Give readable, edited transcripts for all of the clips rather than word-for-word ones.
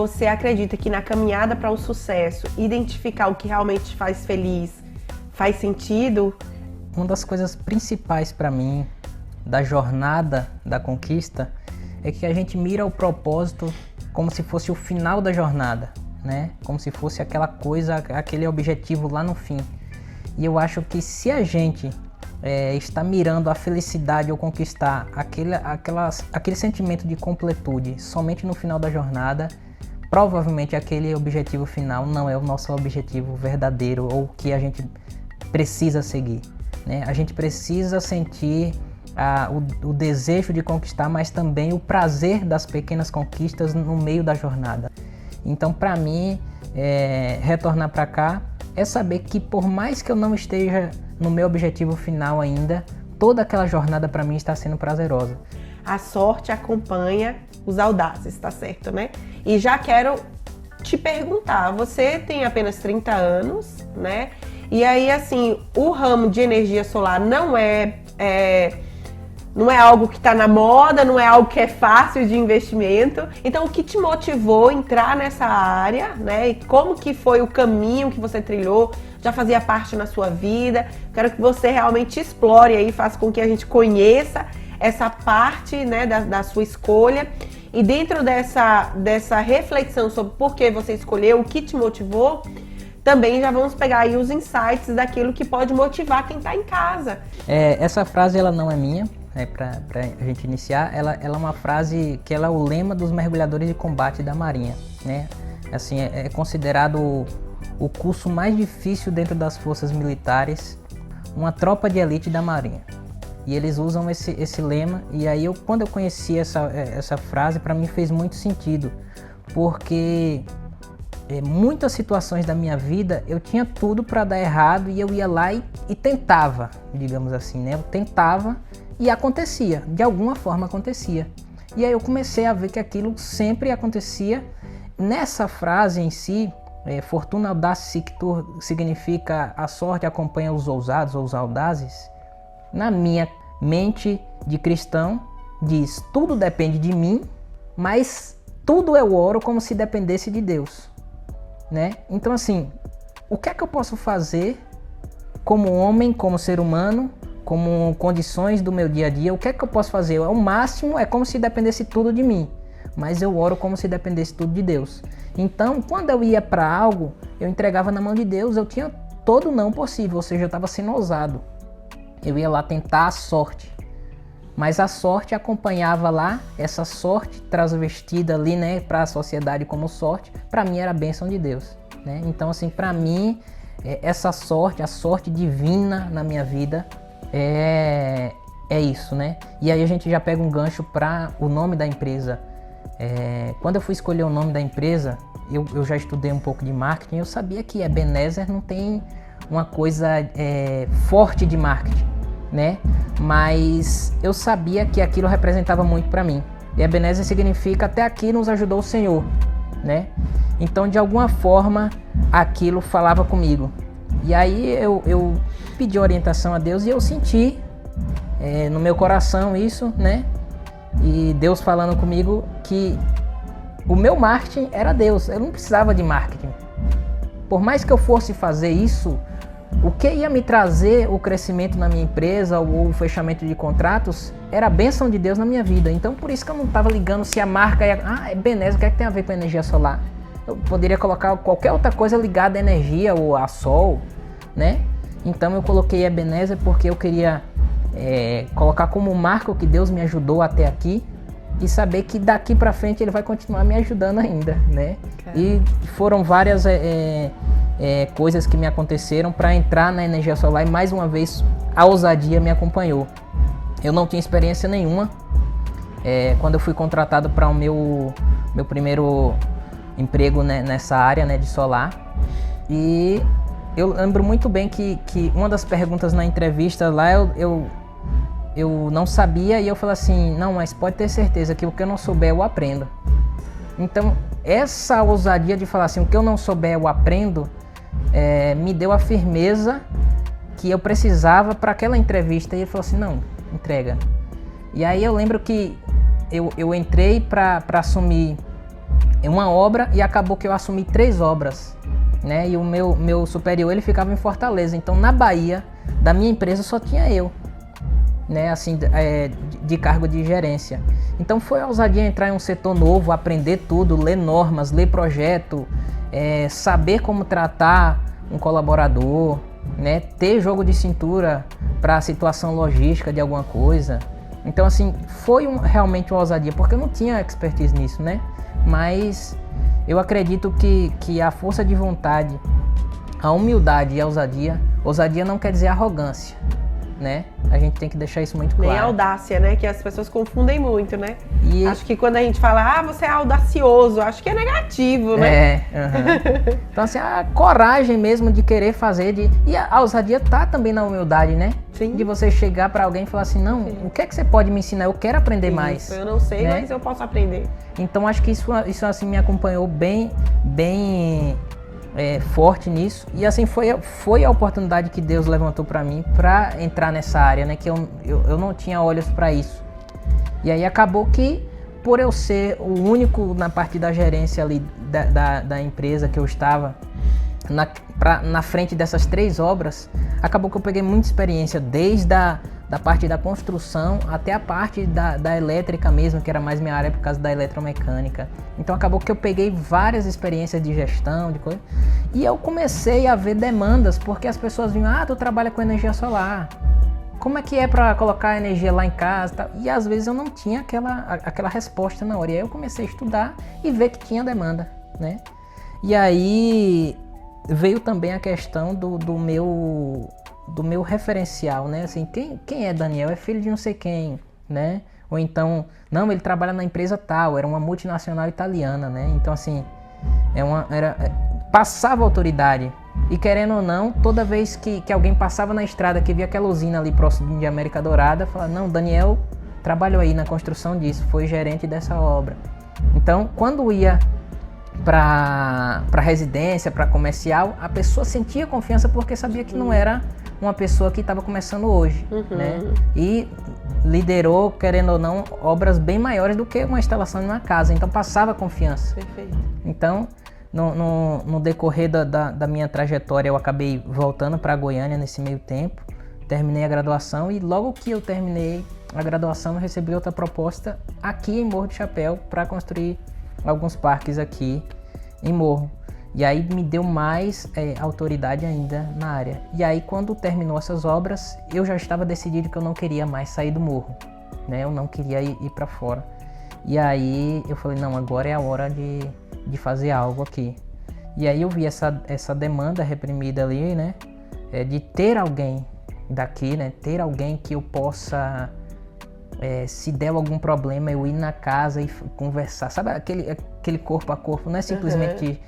você acredita que na caminhada para o sucesso, identificar o que realmente te faz feliz, faz sentido? Uma das coisas principais para mim da jornada da conquista é que a gente mira o propósito como se fosse o final da jornada, né? Como se fosse aquela coisa, aquele objetivo lá no fim. E eu acho que se a gente está mirando a felicidade ou conquistar aquele sentimento de completude somente no final da jornada, provavelmente aquele objetivo final não é o nosso objetivo verdadeiro ou o que a gente precisa seguir, né? A gente precisa sentir o desejo de conquistar, mas também o prazer das pequenas conquistas no meio da jornada. Então, para mim, retornar para cá é saber que por mais que eu não esteja no meu objetivo final ainda, toda aquela jornada para mim está sendo prazerosa. A sorte acompanha os audazes, tá certo, né? E já quero te perguntar, você tem apenas 30 anos, né? E aí, assim, o ramo de energia solar não é algo que está na moda, não é algo que é fácil de investimento. Então, o que te motivou a entrar nessa área, né? E como que foi o caminho que você trilhou? Já fazia parte na sua vida? Quero que você realmente explore aí, faça com que a gente conheça essa parte, né, da sua escolha. E dentro dessa reflexão sobre por que você escolheu, o que te motivou, também já vamos pegar aí os insights daquilo que pode motivar quem está em casa. Essa frase ela não é minha. Para a gente iniciar, ela é uma frase que ela é o lema dos mergulhadores de combate da Marinha, né? Assim, é considerado o curso mais difícil dentro das forças militares, uma tropa de elite da Marinha. E eles usam esse lema, e aí quando eu conheci essa frase, para mim fez muito sentido, porque muitas situações da minha vida eu tinha tudo para dar errado e eu ia lá e tentava, digamos assim, né? Eu tentava e acontecia, de alguma forma acontecia. E aí eu comecei a ver que aquilo sempre acontecia. Nessa frase em si, Fortuna audace sictur significa a sorte acompanha os ousados ou os audazes. Na minha mente de cristão, diz: tudo depende de mim, mas tudo eu oro como se dependesse de Deus, né? Então assim, o que é que eu posso fazer como homem, como ser humano, como condições do meu dia a dia? O que é que eu posso fazer? O máximo é como se dependesse tudo de mim, mas eu oro como se dependesse tudo de Deus. Então, quando eu ia para algo, eu entregava na mão de Deus, eu tinha todo o não possível, ou seja, eu estava sendo ousado. Eu ia lá tentar a sorte, mas a sorte acompanhava lá, essa sorte transvestida ali, né, para a sociedade como sorte, para mim era a bênção de Deus, né? Então, assim, para mim, essa sorte, a sorte divina na minha vida, é isso, né? E aí a gente já pega um gancho para o nome da empresa. Quando eu fui escolher o nome da empresa, eu já estudei um pouco de marketing, eu sabia que Ebenezer não tem uma coisa forte de marketing, né? Mas eu sabia que aquilo representava muito para mim. E Ebenezer significa até aqui nos ajudou o Senhor, né? Então, de alguma forma, aquilo falava comigo. E aí eu pedi orientação a Deus e eu senti no meu coração isso, né? E Deus falando comigo que o meu marketing era Deus, eu não precisava de marketing. Por mais que eu fosse fazer isso, o que ia me trazer o crescimento na minha empresa ou o fechamento de contratos era a bênção de Deus na minha vida. Então por isso que eu não estava ligando se a marca ia... Ebenezer, o que é que tem a ver com energia solar? Eu poderia colocar qualquer outra coisa ligada à energia ou a sol, né? Então eu coloquei Ebenezer porque eu queria colocar como marca o que Deus me ajudou até aqui e saber que daqui para frente Ele vai continuar me ajudando ainda, né? E foram várias coisas que me aconteceram para entrar na energia solar e mais uma vez a ousadia me acompanhou. Eu não tinha experiência nenhuma. Quando eu fui contratado para o meu primeiro emprego, né, nessa área, né, de solar, e eu lembro muito bem que uma das perguntas na entrevista lá eu não sabia e eu falei assim: não, mas pode ter certeza que o que eu não souber eu aprendo. Então essa ousadia de falar assim, o que eu não souber eu aprendo, me deu a firmeza que eu precisava para aquela entrevista. E ele falou assim: não, entrega. E aí eu lembro que eu entrei para assumir uma obra e acabou que eu assumi 3 obras, né? E o meu superior, ele ficava em Fortaleza. Então, na Bahia, da minha empresa, só tinha eu, né? Assim, de cargo de gerência. Então, foi a ousadia entrar em um setor novo, aprender tudo, ler normas, ler projeto, saber como tratar um colaborador, né? Ter jogo de cintura para a situação logística de alguma coisa. Então, assim, foi realmente uma ousadia, porque eu não tinha expertise nisso, né? Mas eu acredito que a força de vontade, a humildade e a ousadia não quer dizer arrogância, né? A gente tem que deixar isso muito claro. Nem audácia, né? Que as pessoas confundem muito, né? Acho que quando a gente fala, você é audacioso, acho que é negativo, né? Então, assim, a coragem mesmo de querer fazer, e a ousadia tá também na humildade, né? Sim. De você chegar para alguém e falar assim, não, sim, o que é que você pode me ensinar? Eu quero aprender mais. Eu não sei, né? Mas eu posso aprender. Então, acho que isso assim, me acompanhou bem forte nisso. E assim, foi a oportunidade que Deus levantou para mim para entrar nessa área, né? Que eu não tinha olhos para isso. E aí acabou que, por eu ser o único na parte da gerência ali da empresa que eu estava, na frente dessas 3 obras, acabou que eu peguei muita experiência, desde da parte da construção até a parte da elétrica mesmo, que era mais minha área por causa da eletromecânica. Então acabou que eu peguei várias experiências de gestão, de coisa, e eu comecei a ver demandas, porque as pessoas vinham, tu trabalha com energia solar, como é que é para colocar energia lá em casa? Tal? E às vezes eu não tinha aquela resposta na hora, e aí eu comecei a estudar e ver que tinha demanda, né? E aí veio também a questão do meu referencial, né? Assim, quem é Daniel? É filho de não sei quem, né? Ou então, não, ele trabalha na empresa tal, era uma multinacional italiana, né? Então, assim, passava autoridade. E querendo ou não, toda vez que alguém passava na estrada, que via aquela usina ali próximo de América Dourada, falava, não, Daniel trabalhou aí na construção disso, foi gerente dessa obra. Então, quando ia para residência, para comercial, a pessoa sentia confiança porque sabia que não era uma pessoa que estava começando hoje, né? E liderou, querendo ou não, obras bem maiores do que uma instalação de uma casa, então passava confiança. Perfeito. Então, no decorrer da minha trajetória, eu acabei voltando para Goiânia nesse meio tempo, terminei a graduação e logo que eu terminei a graduação, eu recebi outra proposta aqui em Morro do Chapéu para construir alguns parques aqui em Morro. E aí me deu mais autoridade ainda na área. E aí quando terminou essas obras, eu já estava decidido que eu não queria mais sair do morro, né? Eu não queria ir para fora. E aí eu falei, não, agora é a hora de fazer algo aqui. E aí eu vi essa demanda reprimida ali, né? De ter alguém daqui, né? Ter alguém que eu possa... se der algum problema, eu ir na casa e conversar, sabe, aquele corpo a corpo, não é simplesmente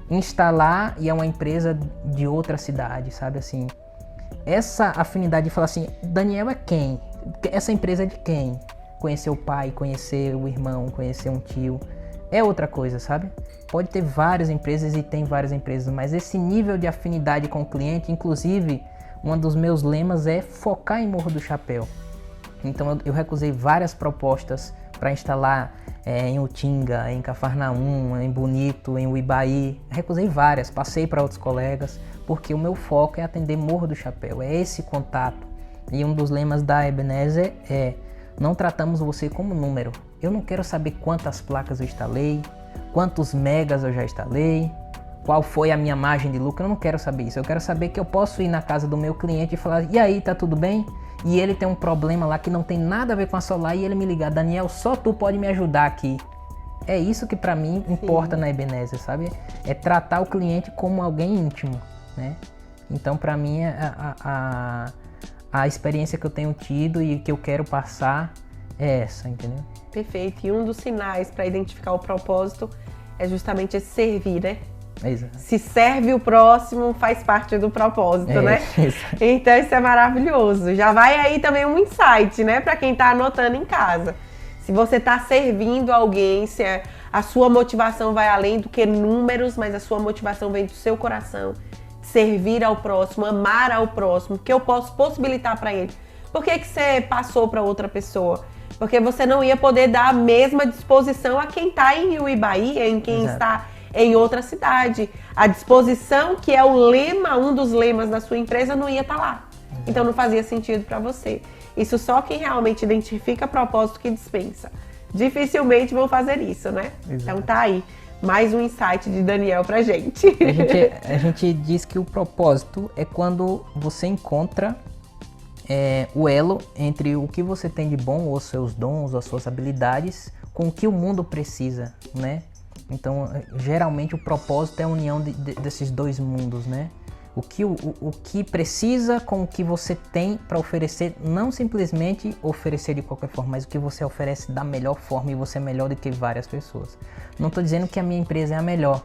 instalar e é uma empresa de outra cidade, sabe, assim, essa afinidade de falar assim, Daniel é quem? Essa empresa é de quem? Conhecer o pai, conhecer o irmão, conhecer um tio, é outra coisa, sabe? Pode ter várias empresas e tem várias empresas, mas esse nível de afinidade com o cliente, inclusive, um dos meus lemas é focar em Morro do Chapéu. Então eu recusei várias propostas para instalar em Utinga, em Cafarnaum, em Bonito, em Uibaí. Recusei várias, passei para outros colegas, porque o meu foco é atender Morro do Chapéu, é esse contato. E um dos lemas da Ebenezer é, não tratamos você como número. Eu não quero saber quantas placas eu instalei, quantos megas eu já instalei, qual foi a minha margem de lucro, eu não quero saber isso. Eu quero saber que eu posso ir na casa do meu cliente e falar, e aí, tá tudo bem? E ele tem um problema lá que não tem nada a ver com a solar e ele me ligar, Daniel, só tu pode me ajudar aqui. É isso que pra mim importa na Ebenezer, sabe? É tratar o cliente como alguém íntimo, né? Então pra mim a experiência que eu tenho tido e que eu quero passar é essa, entendeu? Perfeito. E um dos sinais para identificar o propósito é justamente esse servir, né? Exato. Se serve o próximo, faz parte do propósito, né? Exato. Então isso é maravilhoso. Já vai aí também um insight, né? Para quem tá anotando em casa. Se você tá servindo alguém, se a sua motivação vai além do que números, mas a sua motivação vem do seu coração. Servir ao próximo, amar ao próximo, que eu posso possibilitar para ele. Por que você passou para outra pessoa? Porque você não ia poder dar a mesma disposição a quem está em Uibaí, em quem está em outra cidade. A disposição, que é o lema, um dos lemas da sua empresa, não ia estar lá. Então não fazia sentido para você. Isso só quem realmente identifica propósito que dispensa. Dificilmente vão fazer isso, né? Então tá aí. Mais um insight de Daniel pra gente. A gente diz que o propósito é quando você encontra o elo entre o que você tem de bom, os seus dons, as suas habilidades, com o que o mundo precisa, né? Então, geralmente o propósito é a união desses dois mundos, né? O que precisa com o que você tem para oferecer, não simplesmente oferecer de qualquer forma, mas o que você oferece da melhor forma e você é melhor do que várias pessoas. Não estou dizendo que a minha empresa é a melhor,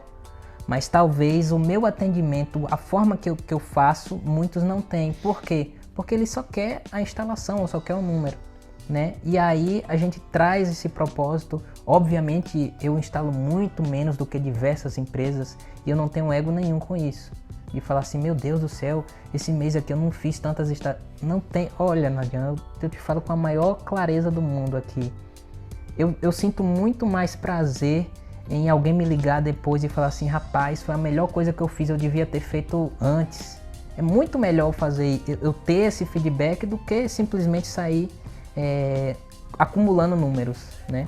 mas talvez o meu atendimento, a forma que eu faço, muitos não têm. Por quê? Porque ele só quer a instalação, só quer o número, né? E aí a gente traz esse propósito. Obviamente eu instalo muito menos do que diversas empresas e eu não tenho ego nenhum com isso. De falar assim, meu Deus do céu, esse mês aqui eu não fiz tantas não tem, olha, Nadiana, eu te falo com a maior clareza do mundo aqui. Eu sinto muito mais prazer em alguém me ligar depois e falar assim, rapaz, foi a melhor coisa que eu fiz, eu devia ter feito antes. É muito melhor eu ter esse feedback do que simplesmente sair acumulando números, né?